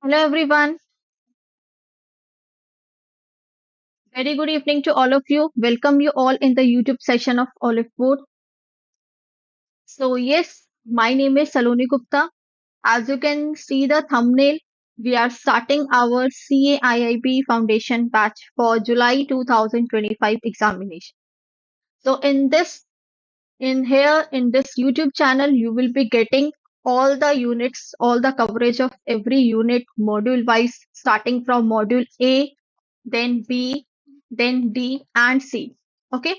Hello everyone. Very good evening to all of you. Welcome you all in the YouTube session of Oliveboard. So yes, my name is Saloni Gupta. As you can see the thumbnail, we are starting our CAIIB Foundation batch for July 2025 examination. So in this YouTube channel, you will be getting all the units, all the coverage of every unit module wise, starting from module A, then B, then D and C. Okay,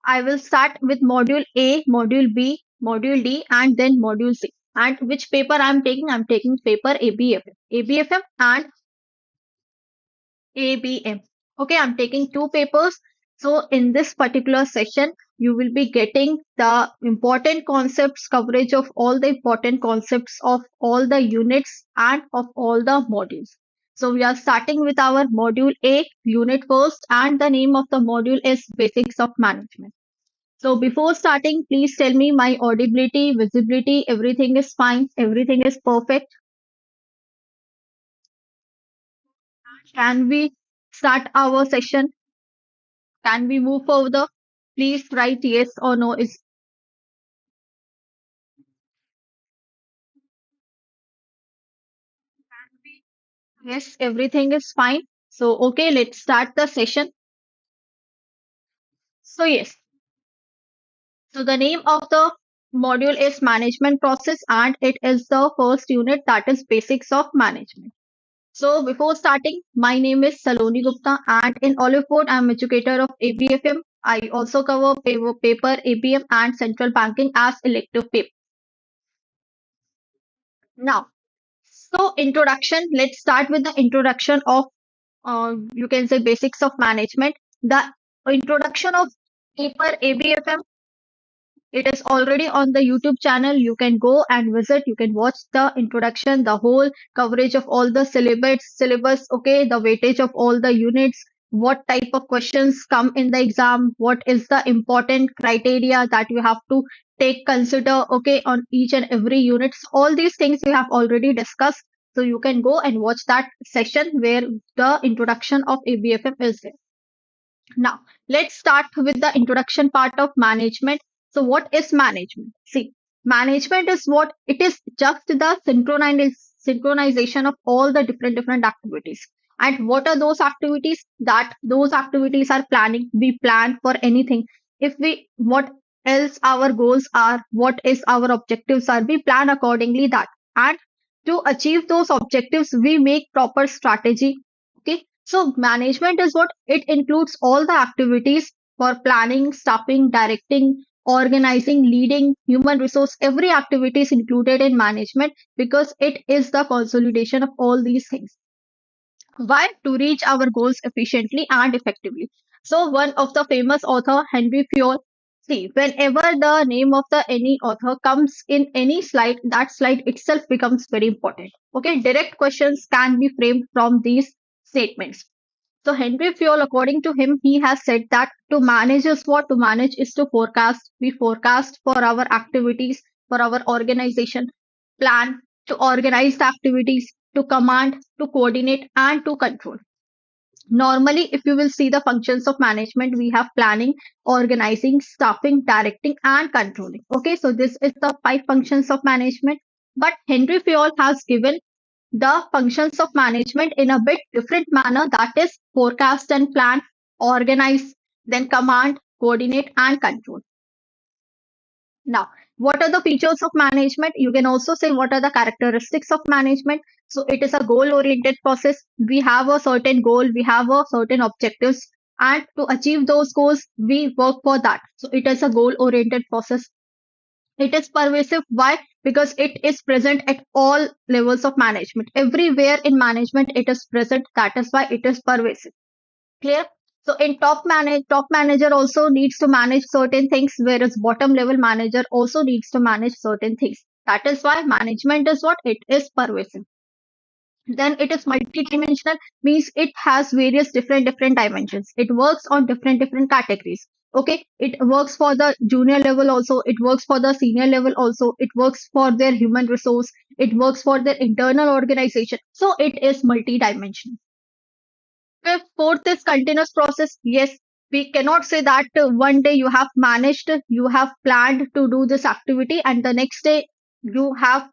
I will start with module A, module B, module D, and then module C. And which paper I'm taking? I'm taking paper ABFM and ABM. Okay, I'm taking two papers. So in this particular session, you will be getting the important concepts coverage of all the important concepts of all the units and of all the modules. So we are starting with our module A unit first, and the name of the module is Basics of Management. So before starting, please tell me my audibility, visibility, everything is fine, everything is perfect. Can we start our session? Can we move further? Please write yes or no. Is yes, everything is fine. So okay, let's start the session. So yes, so the name of the module is management process and it is the first unit, that is basics of management. So before starting, my name is Saloni Gupta and in Oliveboard, I'm educator of ABFM. I also cover paper ABM and central banking as elective paper. Now, so introduction, let's start with the introduction of you can say basics of management. The introduction of paper ABFM, it is already on the YouTube channel. You can go and visit. You can watch the introduction, the whole coverage of all the syllabus, okay, the weightage of all the units, what type of questions come in the exam, what is the important criteria that you have to take consider, okay, on each and every unit. So all these things we have already discussed. So you can go and watch that session where the introduction of ABFM is there. Now, let's start with the introduction part of management. So, what is management? See, management is what it is just the synchronization of all the different activities. And what are those activities? That those activities are planning. We plan for anything. If we what else our goals are, what is our objectives are, we plan accordingly that. And to achieve those objectives, we make proper strategy. Okay, so management is what it includes all the activities for planning, staffing, directing, organizing, leading, human resource. Every activity is included in management because it is the consolidation of all these things. Why? To reach our goals efficiently and effectively. So one of the famous author, Henry Fayol, see, whenever the name of the any author comes in any slide, that slide itself becomes very important. Okay, direct questions can be framed from these statements. So Henry Fayol, according to him, he has said that to manage is what? To manage is to forecast. We forecast for our activities, for our organization, plan to organize the activities, to command, to coordinate, and to control. Normally, if you will see the functions of management, we have planning, organizing, staffing, directing, and controlling. Okay, so this is the five functions of management. But Henry Fayol has given the functions of management in a bit different manner, that is forecast and plan, organize, then command, coordinate, and control. Now, what are the features of management? You can also say what are the characteristics of management. So it is a goal oriented process. We have a certain goal, we have a certain objectives, and to achieve those goals we work for that. So it is a goal oriented process. It is pervasive. Why? Because it is present at all levels of management. Everywhere in management, it is present. That is why it is pervasive. Clear? So in top manager also needs to manage certain things, whereas bottom level manager also needs to manage certain things. That is why management is what? It is pervasive. Then it is multidimensional, means it has various different dimensions. It works on different categories. Okay, it works for the junior level also, it works for the senior level also, it works for their human resource, it works for their internal organization. So it is multi-dimensional. Fourth is continuous process. Yes, we cannot say that one day you have managed, you have planned to do this activity, and the next day you have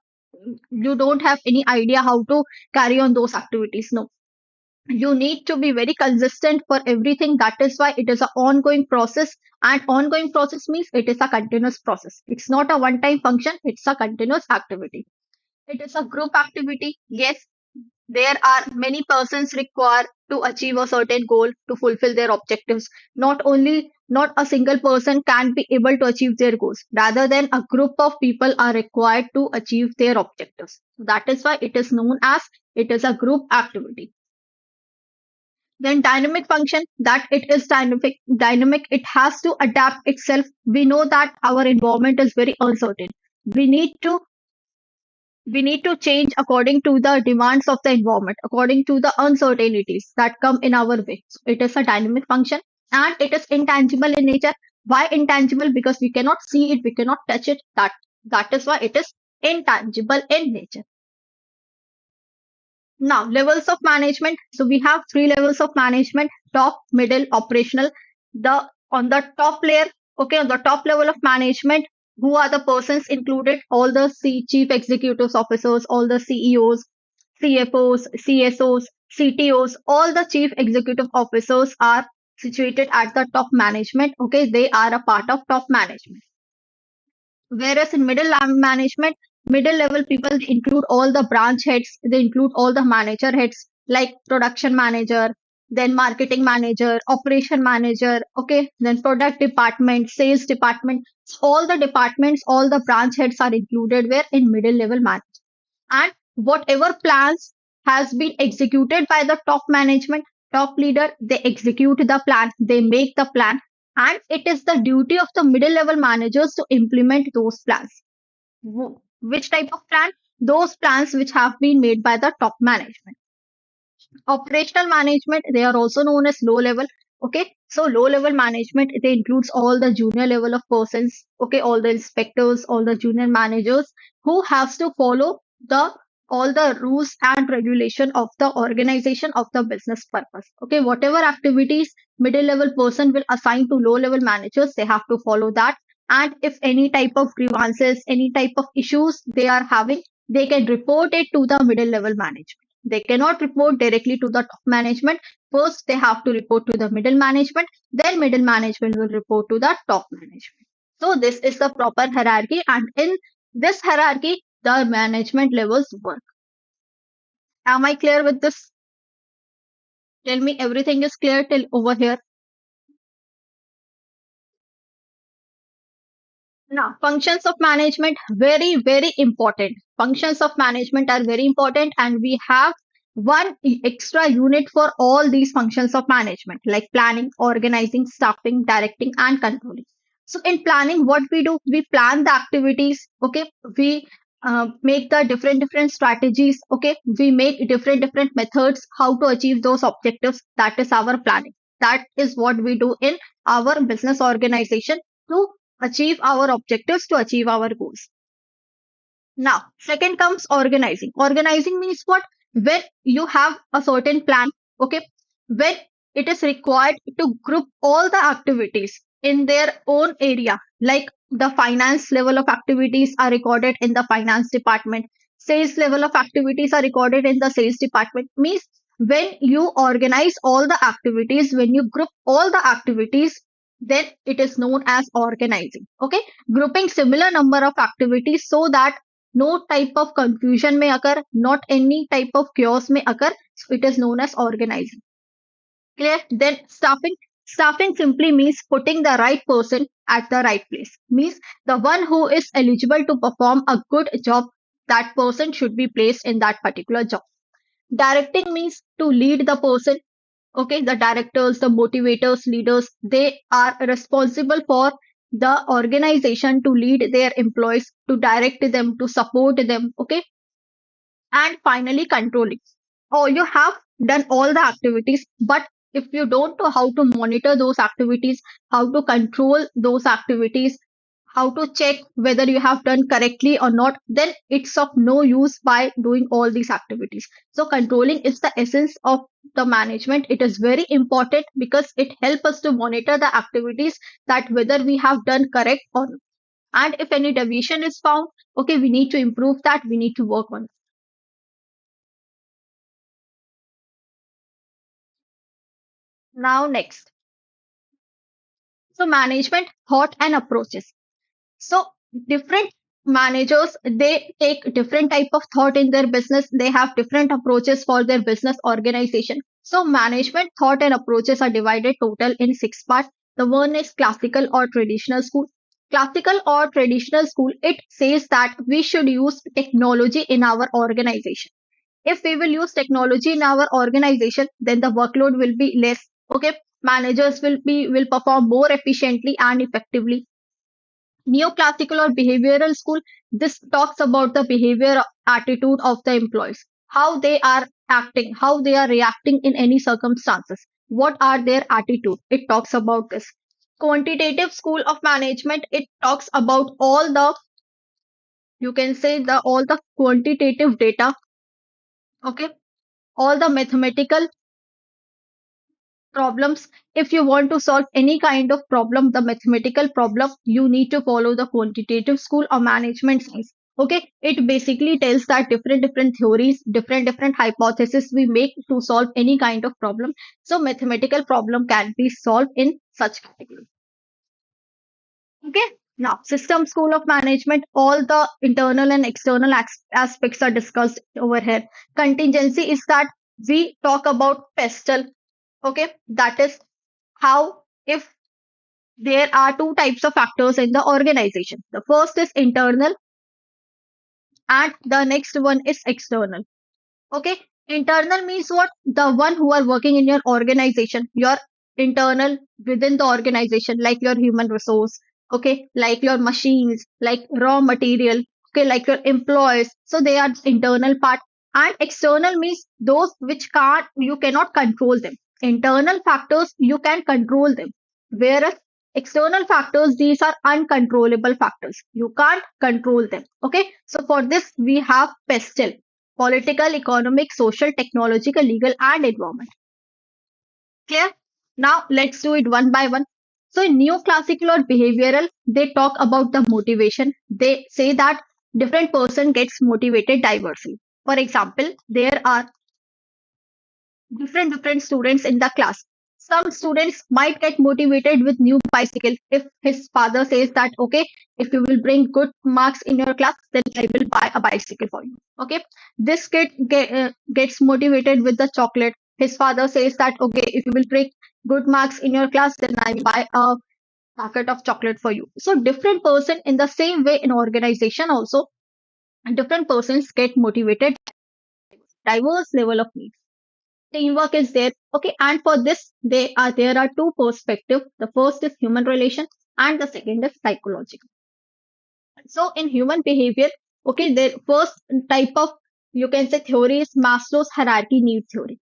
you don't have any idea how to carry on those activities. No, you need to be very consistent for everything. That is why it is an ongoing process, and ongoing process means it is a continuous process. It's not a one time function, it's a continuous activity. It is a group activity. Yes, there are many persons required to achieve a certain goal, to fulfill their objectives. Not a single person can be able to achieve their goals. Rather than a group of people are required to achieve their objectives. That is why it is known as it is a group activity. Then dynamic function, that it is dynamic, it has to adapt itself. We know that our environment is very uncertain. We need to we need to change according to the demands of the environment, according to the uncertainties that come in our way. So it is a dynamic function, and it is intangible in nature. Why intangible? Because we cannot see it, we cannot touch it. That is why it is intangible in nature. Now, levels of management. So we have three levels of management: top, middle, operational. The on the top layer, okay, on the top level of management, who are the persons included? All the chief executives officers, all the CEOs, CFOs, CSOs, CTOs, all the chief executive officers are situated at the top management. Okay, they are a part of top management. Whereas in management, middle level people include all the branch heads, they include all the manager heads like production manager, then marketing manager, operation manager, okay, then product department, sales department. So all the departments, all the branch heads are included where in middle level management. And whatever plans has been executed by the top management, top leader, they execute the plan, they make the plan, and it is the duty of the middle level managers to implement those plans. Which type of plan? Those plans which have been made by the top management. Operational management, they are also known as low level. Okay, so low level management, it includes all the junior level of persons, okay, all the inspectors, all the junior managers who has to follow the all the rules and regulation of the organization of the business purpose. Okay, whatever activities middle level person will assign to low level managers, they have to follow that. And if any type of grievances, any type of issues they are having, they can report it to the middle level management. They cannot report directly to the top management. First, they have to report to the middle management. Then, middle management will report to the top management. So, this is the proper hierarchy, and in this hierarchy, the management levels work. Am I clear with this? Tell me everything is clear till over here. Now, functions of management, very, very important. Functions of management are very important, and we have one extra unit for all these functions of management, like planning, organizing, staffing, directing, and controlling. So, in planning, what we do, we plan the activities, okay? We make the different strategies, okay? We make different methods how to achieve those objectives. That is our planning. That is what we do in our business organization to achieve our objectives, to achieve our goals. Now, second comes organizing. Organizing means what? When you have a certain plan, okay, when it is required to group all the activities in their own area, like the finance level of activities are recorded in the finance department, sales level of activities are recorded in the sales department, means when you organize all the activities, when you group all the activities, then it is known as organizing. Okay, grouping similar number of activities so that no type of confusion may occur, not any type of chaos may occur. So it is known as organizing. Clear? Then staffing. Staffing simply means putting the right person at the right place. Means the one who is eligible to perform a good job, that person should be placed in that particular job. Directing means to lead the person. Okay, the directors, the motivators, leaders, they are responsible for the organization to lead their employees, to direct them, to support them. Okay, and finally controlling. Oh, you have done all the activities, but If you don't know how to monitor those activities, how to control those activities, how to check whether you have done correctly or not, then it's of no use by doing all these activities. So controlling is the essence of the management. It is very important because it helps us to monitor the activities, that whether we have done correct or not. And if any deviation is found, okay, we need to improve that, we need to work on it. Now next, so management thought and approaches. So different managers, they take different type of thought in their business. They have different approaches for their business organization. So management thought and approaches are divided total in six parts. The one is classical or traditional school. Classical or traditional school, it says that we should use technology in our organization. If we will use technology in our organization, then the workload will be less. Okay, managers will perform more efficiently and effectively. Neoclassical or behavioral school, this talks about the behavior attitude of the employees, how they are acting, how they are reacting in any circumstances, what are their attitude. It talks about this. Quantitative school of management, it talks about all the, you can say, the all the quantitative data, okay, all the mathematical problems. If you want to solve any kind of problem, the mathematical problem, you need to follow the quantitative school or management science. Okay, it basically tells that different theories, different hypotheses we make to solve any kind of problem. So mathematical problem can be solved in such category. Okay, now system school of management, all the internal and external aspects are discussed over here. Contingency is that we talk about pestle. Okay, that is how, if there are two types of factors in the organization, the first is internal and the next one is external. Okay, internal means what? The one who are working in your organization, your internal within the organization, like your human resource, okay, like your machines, like raw material, okay, like your employees. So they are internal part. And external means those which can't, you cannot control them. Internal factors, you can control them. Whereas external factors, these are uncontrollable factors. You can't control them. Okay. So for this, we have PESTEL: political, economic, social, technological, legal, and environment. Clear? Now let's do it one by one. So in neoclassical or behavioral, they talk about the motivation. They say that different person gets motivated diversely. For example, there are different students in the class. Some students might get motivated with new bicycle if his father says that, okay, if you will bring good marks in your class, then I will buy a bicycle for you. Okay, this gets motivated with the chocolate. His father says that, okay, if you will bring good marks in your class, then I will buy a packet of chocolate for you. So different person, in the same way in organization also, different persons get motivated, diverse level of needs. Teamwork is there. Okay, and for this, there are two perspectives. The first is human relation and the second is psychological. So in human behavior, okay, the first type of, you can say, theory is Maslow's hierarchy need theory.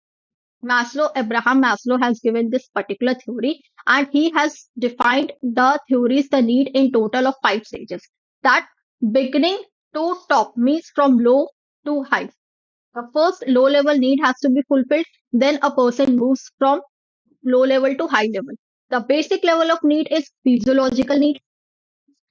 Abraham Maslow has given this particular theory, and he has defined the theories, the need in total of five stages. That beginning to top means from low to high. The first low level need has to be fulfilled, then a person moves from low level to high level. The basic level of need is physiological need,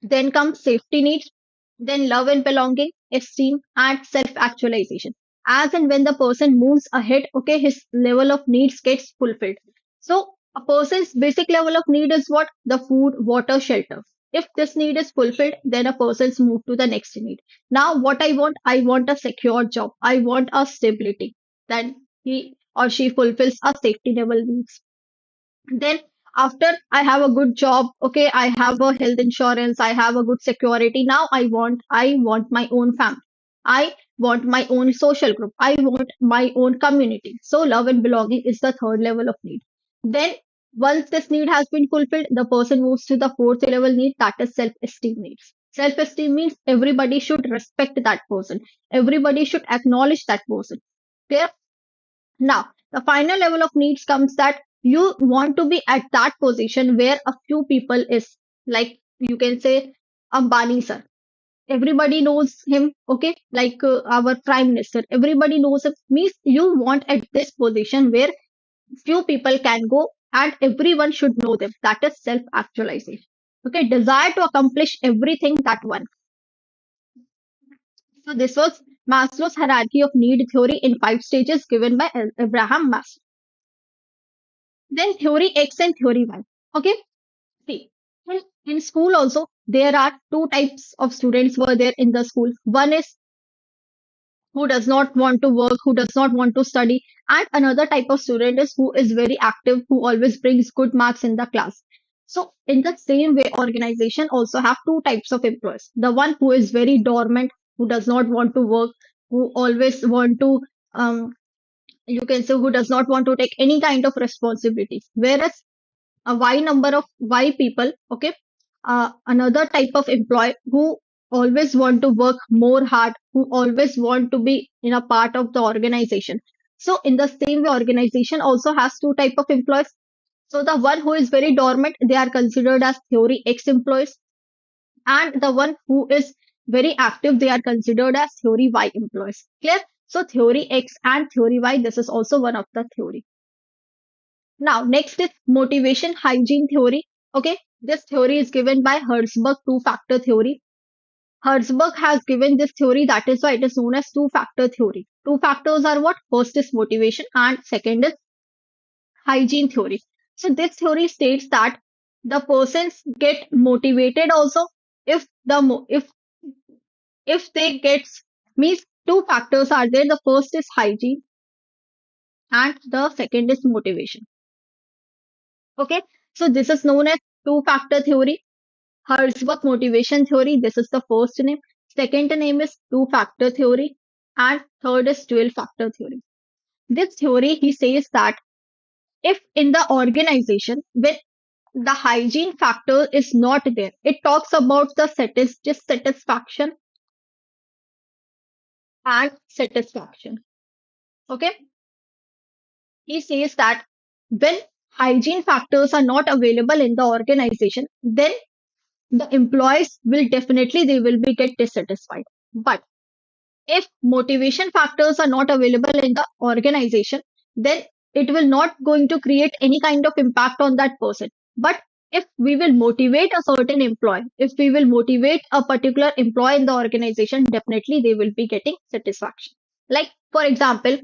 then comes safety needs, then love and belonging, esteem, and self actualization. As and when the person moves ahead, okay, his level of needs gets fulfilled. So, a person's basic level of need is what? The food, water, shelter. If this need is fulfilled, then a person's move to the next need. Now, what I want a secure job. I want a stability. Then he or she fulfills a safety level needs. Then after I have a good job, okay, I have a health insurance, I have a good security. Now I want my own family. I want my own social group. I want my own community. So love and belonging is the third level of need. Then once this need has been fulfilled, the person moves to the fourth level need, that is self-esteem needs. Self-esteem means everybody should respect that person. Everybody should acknowledge that person. Clear? Now, the final level of needs comes that You want to be at that position where a few people is, like you can say Ambani sir. Everybody knows him, okay? Like our prime minister, everybody knows him. Means you want at this position where few people can go and everyone should know them. That is self actualization. Okay, desire to accomplish everything that one. So this was Maslow's hierarchy of need theory in 5 stages given by Abraham Maslow. Then theory X and theory Y. Okay, see, in school also there are two types of students were there in the school. One is who does not want to work, who does not want to study, and another type of student is who is very active, who always brings good marks in the class. So in the same way, organization also have two types of employees. The one who is very dormant, who does not want to work, who always want to you can say who does not want to take any kind of responsibility. Whereas a y number of y people, okay, another type of employee who always want to work more hard, who always want to be in a part of the organization. So in the same way, organization also has two type of employees. So the one who is very dormant, they are considered as theory X employees, and the one who is very active, they are considered as theory Y employees. Clear? So theory X and theory Y, this is also one of the theory. Now, next is motivation hygiene theory. Okay, this theory is given by Herzberg two-factor theory. Herzberg has given this theory, that is why it is known as two-factor theory. Two factors are what? First is motivation and second is hygiene theory. So this theory states that the persons get motivated also if if they get means two factors are there. The first is hygiene and the second is motivation. Okay, so this is known as two-factor theory. Herzberg motivation theory, this is the first name. Second name is two factor theory. And third is dual factor theory. This theory, he says that if in the organization, when the hygiene factor is not there, it talks about the dissatisfaction and satisfaction. Okay. He says that when hygiene factors are not available in the organization, then the employees will definitely they will be get dissatisfied. But if motivation factors are not available in the organization, then it will not going to create any kind of impact on that person. But if we will motivate a certain employee, if we will motivate a particular employee in the organization, definitely they will be getting satisfaction. Like for example,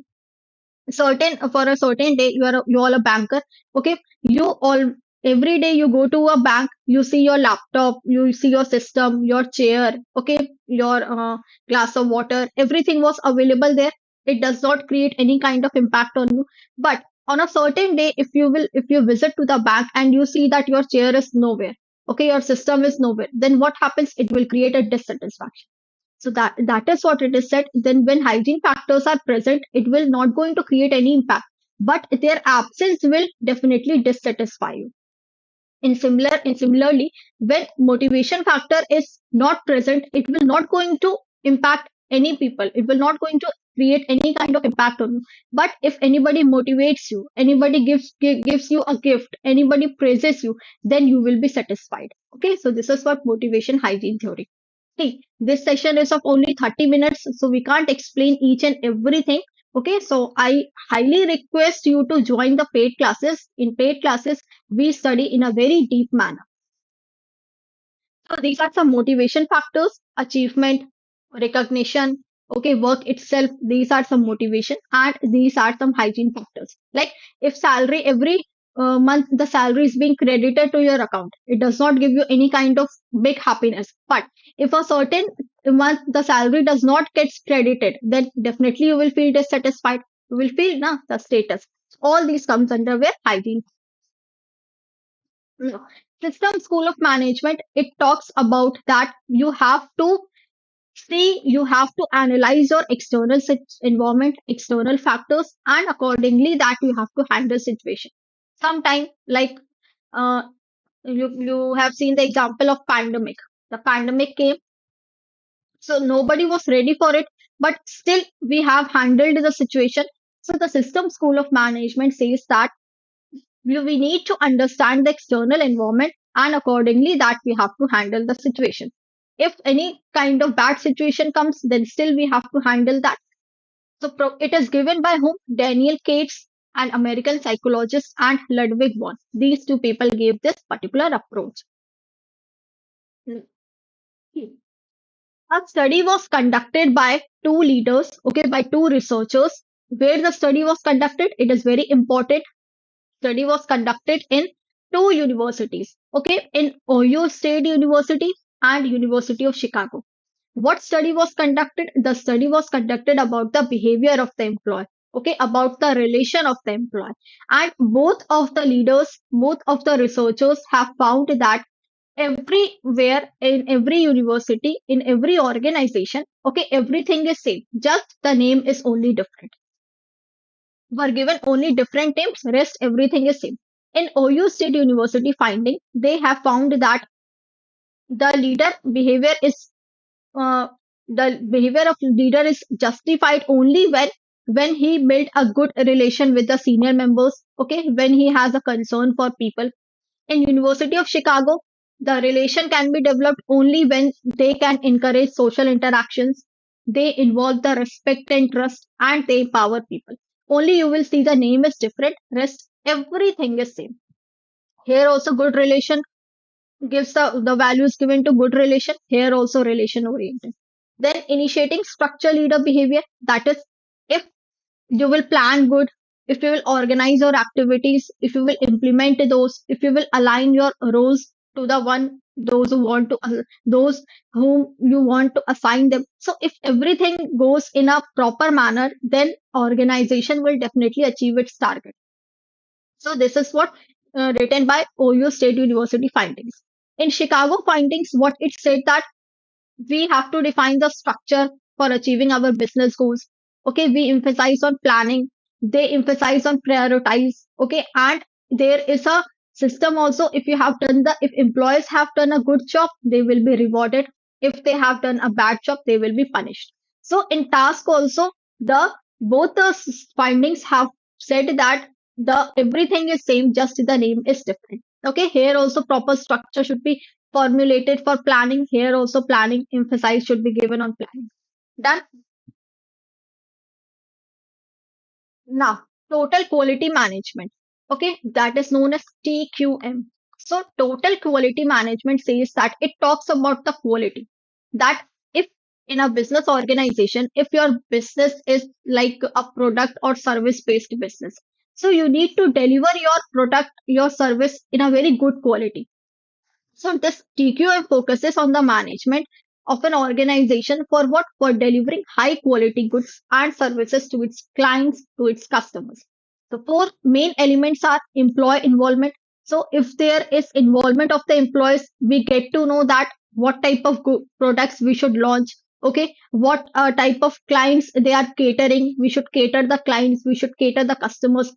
certain for a certain day you are a banker, okay, you all every day you go to a bank, you see your laptop, you see your system, your chair, okay, your glass of water, everything was available there. It does not create any kind of impact on you. But on a certain day, if you visit to the bank and you see that your chair is nowhere, okay, your system is nowhere, then what happens? It will create a dissatisfaction. So that is what it is said. Then when hygiene factors are present, it will not going to create any impact, but their absence will definitely dissatisfy you. Similarly, when motivation factor is not present, it will not going to impact any people. It will not going to create any kind of impact on you. But if anybody motivates you, anybody gives you a gift, anybody praises you, then you will be satisfied. Okay, so this is what motivation hygiene theory. See, this session is of only 30 minutes, so we can't explain each and everything. Okay, so I highly request you to join the paid classes. In paid classes, we study in a very deep manner. So these are some motivation factors, achievement, recognition, okay, work itself. These are some motivation, and these are some hygiene factors. Like if salary every month the salary is being credited to your account, it does not give you any kind of big happiness. But if a certain month the salary does not get credited, then definitely you will feel dissatisfied. You will feel the status. All these comes under where hygiene. No. System School of Management, it talks about that you have to see, you have to analyze your external environment, external factors, and accordingly that you have to handle situation. Sometime like uh, you have seen the example of pandemic. The pandemic came, so nobody was ready for it, but still we have handled the situation. So the System School of Management says that we need to understand the external environment, and accordingly that we have to handle the situation. If any kind of bad situation comes, then still we have to handle that. So it is given by whom? Daniel Cates, an American psychologist, and Ludwig von. These two people gave this particular approach. Hmm. A study was conducted by two leaders, okay, by two researchers. Where the study was conducted, it is very important. Study was conducted in two universities, okay, in Ohio State University and University of Chicago. What study was conducted? The study was conducted about the behavior of the employee, okay, about the relation of the employee. And both of the leaders, both of the researchers have found that everywhere, in every university, in every organization, okay, everything is same, just the name is only different. Were given only different names, rest everything is same. In Ohio State University finding, they have found that the leader behavior is uh, the behavior of leader is justified only when he built a good relation with the senior members, okay, when he has a concern for people. In University of Chicago, the relation can be developed only when they can encourage social interactions, they involve the respect and trust, and they empower people. Only you will see the name is different, rest everything is same. Here also good relation gives the values given to good relation, here also relation oriented. Then initiating structure leader behavior, that is, if you will plan good, if you will organize your activities, if you will implement those, if you will align your roles to the one those who want to those whom you want to assign them. So if everything goes in a proper manner, then organization will definitely achieve its target. So this is what written by Ohio State University findings. In Chicago findings, what it said that we have to define the structure for achieving our business goals. Okay, we emphasize on planning, they emphasize on prioritize. Okay, and there is a system also. If you have done the if employees have done a good job, they will be rewarded. If they have done a bad job, they will be punished. So in task also, the both the findings have said that the everything is same, just the name is different. Okay, here also proper structure should be formulated for planning. Here also planning emphasis should be given on planning. Done. Now, total quality management. Okay, that is known as TQM. So, total quality management says that it talks about the quality. That if in a business organization, if your business is like a product or service based business, so you need to deliver your product, your service in a very good quality. So this TQM focuses on the management of an organization for what? For delivering high quality goods and services to its clients, to its customers. The four main elements are employee involvement. So if there is involvement of the employees, we get to know that what type of products we should launch. Okay, what type of clients they are catering. We should cater the clients. We should cater the customers.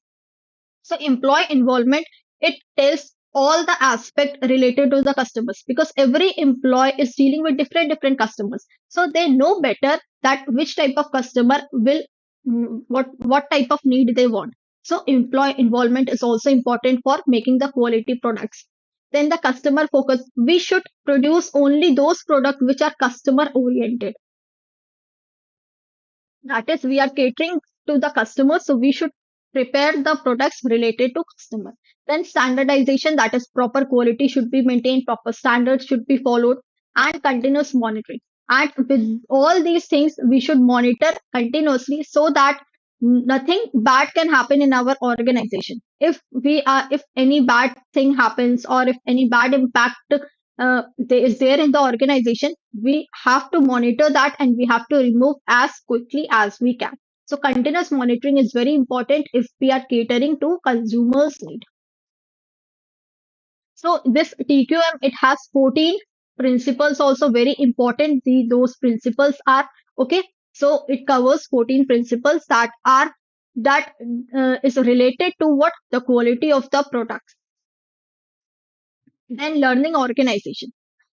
So employee involvement, it tells all the aspect related to the customers, because every employee is dealing with different customers. So they know better that which type of customer will what type of need they want. So employee involvement is also important for making the quality products. Then the customer focus. We should produce only those products which are customer oriented. That is, we are catering to the customer, so we should prepare the products related to customer. Then standardization, that is proper quality should be maintained, proper standards should be followed, and continuous monitoring. And with all these things, we should monitor continuously so that nothing bad can happen in our organization. If any bad thing happens, or if any bad impact is there in the organization, we have to monitor that and we have to remove as quickly as we can. So continuous monitoring is very important if we are catering to consumers need. So this TQM, it has 14 principles, also very important. Those principles are okay. So it covers 14 principles that is related to what? The quality of the products. Then learning organization.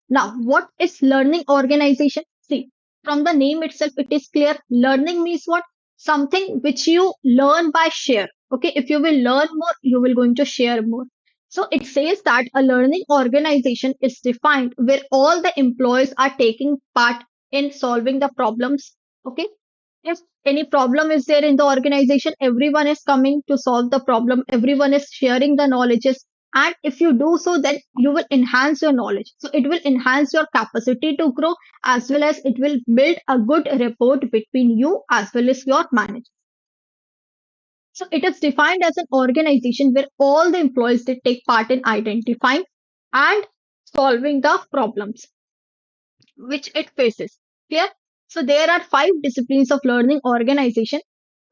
Now, what is learning organization? See, from the name itself, it is clear. Learning means what? Something which you learn by share. Okay, if you will learn more, you will going to share more. So it says that a learning organization is defined where all the employees are taking part in solving the problems. Okay, if any problem is there in the organization, everyone is coming to solve the problem, everyone is sharing the knowledges, and if you do so, then you will enhance your knowledge, so it will enhance your capacity to grow, as well as it will build a good rapport between you as well as your manager. So it is defined as an organization where all the employees they take part in identifying and solving the problems which it faces. Clear? So there are five disciplines of learning organization: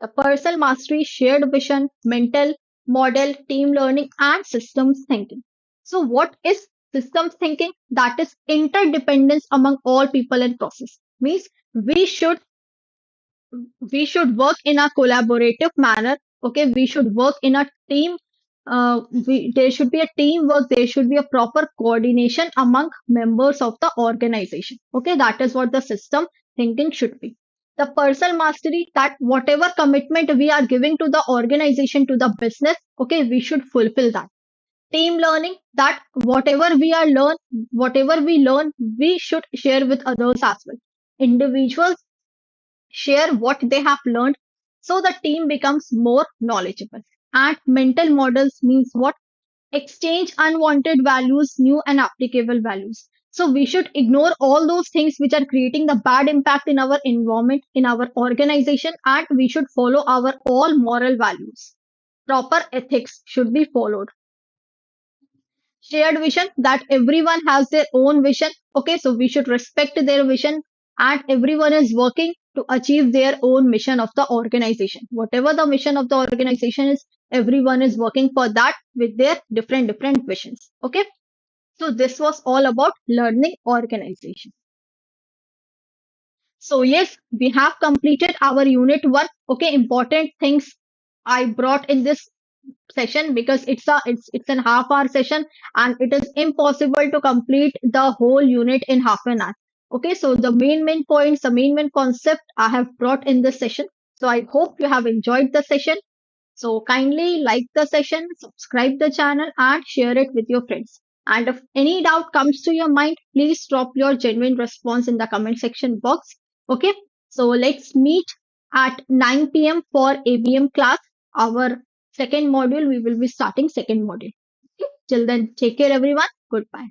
the personal mastery, shared vision, mental model, team learning, and systems thinking. So what is systems thinking? That is interdependence among all people and process. Means we should we should work in a collaborative manner. Okay, we should work in a team. There should be a teamwork, there should be a proper coordination among members of the organization. Okay, that is what the system thinking should be. The personal mastery, that whatever commitment we are giving to the organization, to the business, okay, we should fulfill that. Team learning, that whatever we learn, we should share with others as well. Individuals share what they have learned, so the team becomes more knowledgeable. And mental models means what? Exchange unwanted values, new and applicable values. So we should ignore all those things which are creating the bad impact in our environment, in our organization, and we should follow our all moral values. Proper ethics should be followed. Shared vision, that everyone has their own vision. Okay, so we should respect their vision, and everyone is working to achieve their own mission of the organization. Whatever the mission of the organization is, everyone is working for that with their different visions. Okay, so this was all about learning organization. So yes, we have completed our unit 1. Okay, important things I brought in this session, because it's an half hour session, and it is impossible to complete the whole unit in half an hour. Okay, so the main points, the main concept I have brought in this session. So I hope you have enjoyed the session. So kindly like the session, subscribe the channel, and share it with your friends. And if any doubt comes to your mind, please drop your genuine response in the comment section box. Okay, so let's meet at 9 p.m. for ABM class. Our second module, we will be starting second module. Okay? Till then, take care everyone. Goodbye.